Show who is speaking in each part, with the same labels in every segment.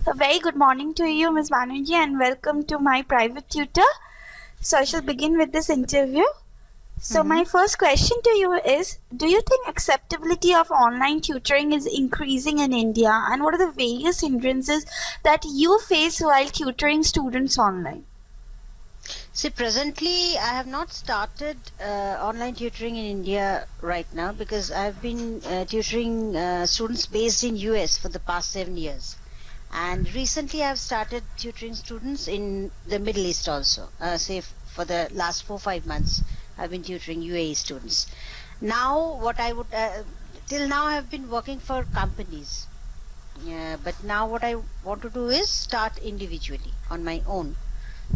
Speaker 1: A very good morning to you, Ms. Banerjee, and welcome to my private tutor. So I shall begin with this interview. So my first question to you is, do you think acceptability of online tutoring is increasing in India, and what are the various hindrances that you face while tutoring students online?
Speaker 2: See, presently I have not started online tutoring in India right now because I've been tutoring students based in US for the past 7 years. And recently I've started tutoring students in the Middle East also. Say for the last 4-5 months, I've been tutoring UAE students. Now, what I would, till now I've been working for companies. But now what I want to do is start individually on my own.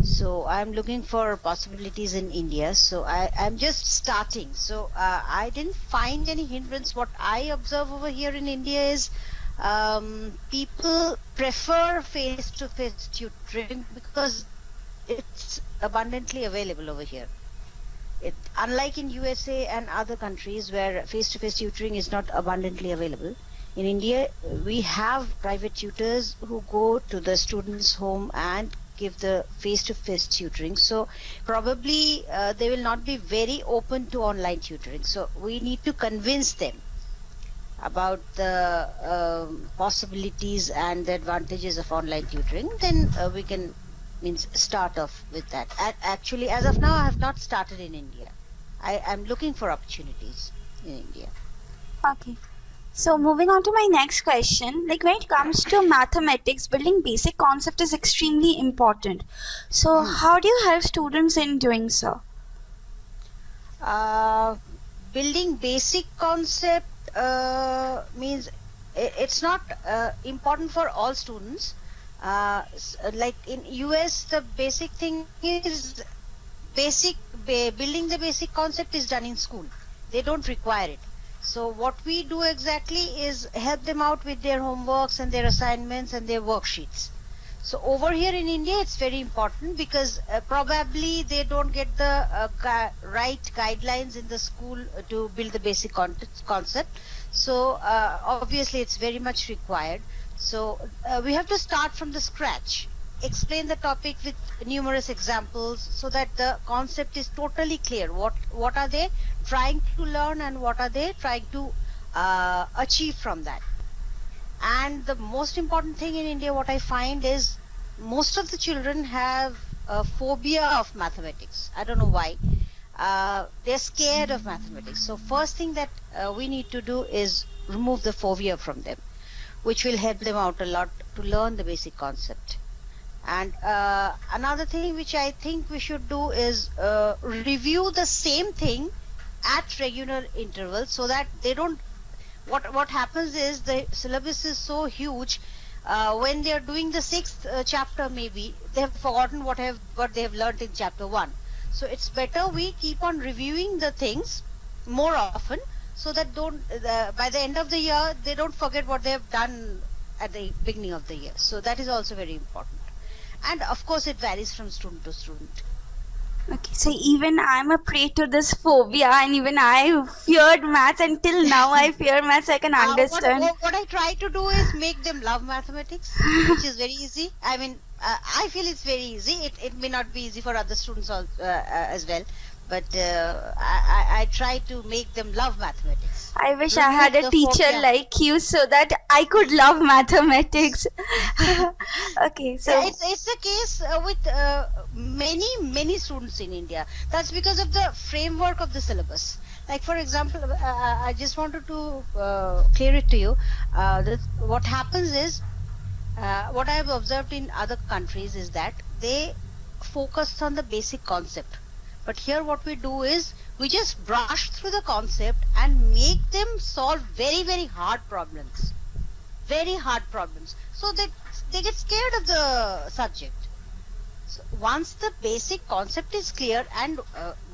Speaker 2: So I'm looking for possibilities in India. So I'm just starting. So I didn't find any hindrance. What I observe over here in India is people prefer face-to-face tutoring because it's abundantly available over here. Unlike in USA and other countries where face-to-face tutoring is not abundantly available, in India we have private tutors who go to the student's home and give the face-to-face tutoring. So probably they will not be very open to online tutoring. So we need to convince them about the possibilities and the advantages of online tutoring. Then we can start off with that. Actually, as of now, I have not started in India. I am looking for opportunities in India.
Speaker 1: Okay. So moving on to my next question, like when it comes to mathematics, building basic concept is extremely important. So how do you help students in doing so?
Speaker 2: Building basic concept means it's not important for all students. Like in US, the basic thing is building the basic concept is done in school. They don't require it. So what we do exactly is help them out with their homeworks and their assignments and their worksheets. So over here in India, it's very important because probably they don't get the right guidelines in the school to build the basic concept. So obviously it's very much required. So we have to start from the scratch, explain the topic with numerous examples so that the concept is totally clear. What are they trying to learn and what are they trying to achieve from that? And the most important thing in India, what I find is most of the children have a phobia of mathematics. I don't know why. They're scared of mathematics. So first thing that we need to do is remove the phobia from them, which will help them out a lot to learn the basic concept. And another thing which I think we should do is review the same thing at regular intervals so that they don't. What happens is the syllabus is so huge. When they are doing the 6th chapter, maybe they have forgotten what they have learned in chapter 1. So it's better we keep on reviewing the things more often so that by the end of the year they don't forget what they have done at the beginning of the year. So that is also very important. And of course it varies from student to student.
Speaker 1: Okay, so even I'm a prey to this phobia, and even I feared maths until now. I fear maths. I can understand.
Speaker 2: What I try to do is make them love mathematics, which is very easy. I mean, I feel it's very easy. It may not be easy for other students as well, but I try to make them love mathematics.
Speaker 1: I wish I had a teacher like you so that I could love mathematics. Okay, so
Speaker 2: yeah, it's the case with many students in India. That's because of the framework of the syllabus. Like for example, I just wanted to clear it to you. What happens is, what I have observed in other countries is that they focus on the basic concept. But here what we do is we just brush through the concept and make them solve very hard problems. Very hard problems. So that they get scared of the subject. So once the basic concept is clear and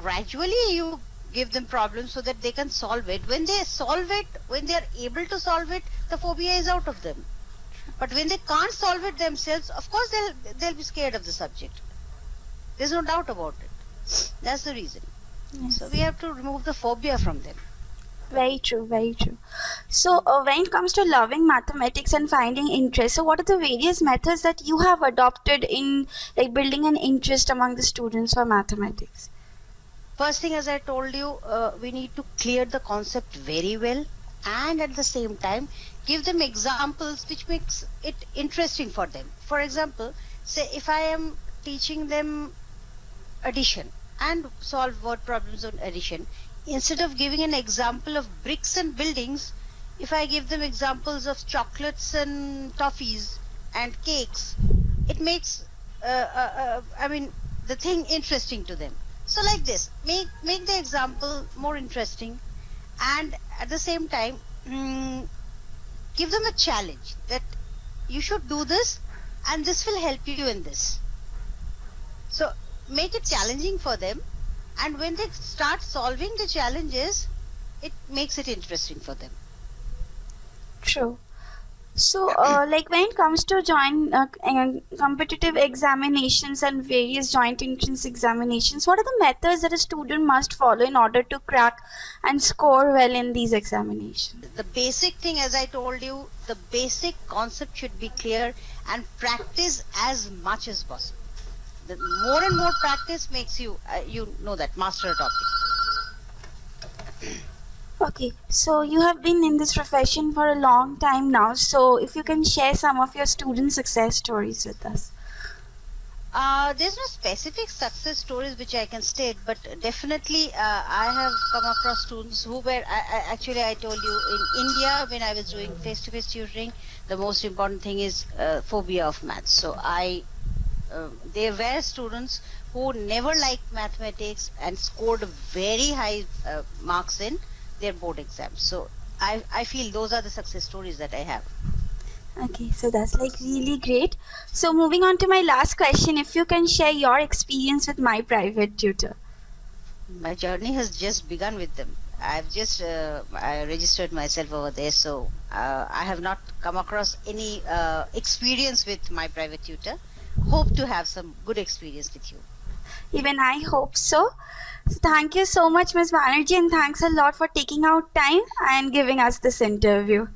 Speaker 2: gradually you give them problems so that they can solve it. When they solve it, when they are able to solve it, the phobia is out of them. But when they can't solve it themselves, of course they'll be scared of the subject. There's no doubt about it. That's the reason. Yes. So we have to remove the phobia from them.
Speaker 1: Very true, very true. So, when it comes to loving mathematics and finding interest, so what are the various methods that you have adopted in like building an interest among the students for mathematics?
Speaker 2: First thing, as I told you, we need to clear the concept very well, and at the same time give them examples which makes it interesting for them. For example, say if I am teaching them addition and solve word problems on addition, instead of giving an example of bricks and buildings, if I give them examples of chocolates and toffees and cakes, it makes the thing interesting to them. So like this, make the example more interesting, and at the same time, give them a challenge that you should do this and this will help you in this. So make it challenging for them, and when they start solving the challenges, it makes it interesting for them.
Speaker 1: True. So, like when it comes to competitive examinations and various joint entrance examinations, what are the methods that a student must follow in order to crack and score well in these examinations?
Speaker 2: The basic thing, as I told you, the basic concept should be clear, and practice as much as possible. The more and more practice makes you master a topic.
Speaker 1: Okay, so you have been in this profession for a long time now, so if you can share some of your student success stories with us.
Speaker 2: There's no specific success stories which I can state, but definitely I have come across students who were, I told you, in India when I was doing face-to-face tutoring, the most important thing is phobia of maths. So there were students who never liked mathematics and scored very high marks in their board exams. So I feel those are the success stories that I have.
Speaker 1: Okay, so that's like really great. So moving on to my last question, if you can share your experience with MyPrivateTutor.
Speaker 2: My journey has just begun with them. I've just I registered myself over there, so I have not come across any experience with MyPrivateTutor. Hope to have some good experience with you.
Speaker 1: Even I hope so. So thank you so much, Ms. Banerjee, and thanks a lot for taking out time and giving us this interview.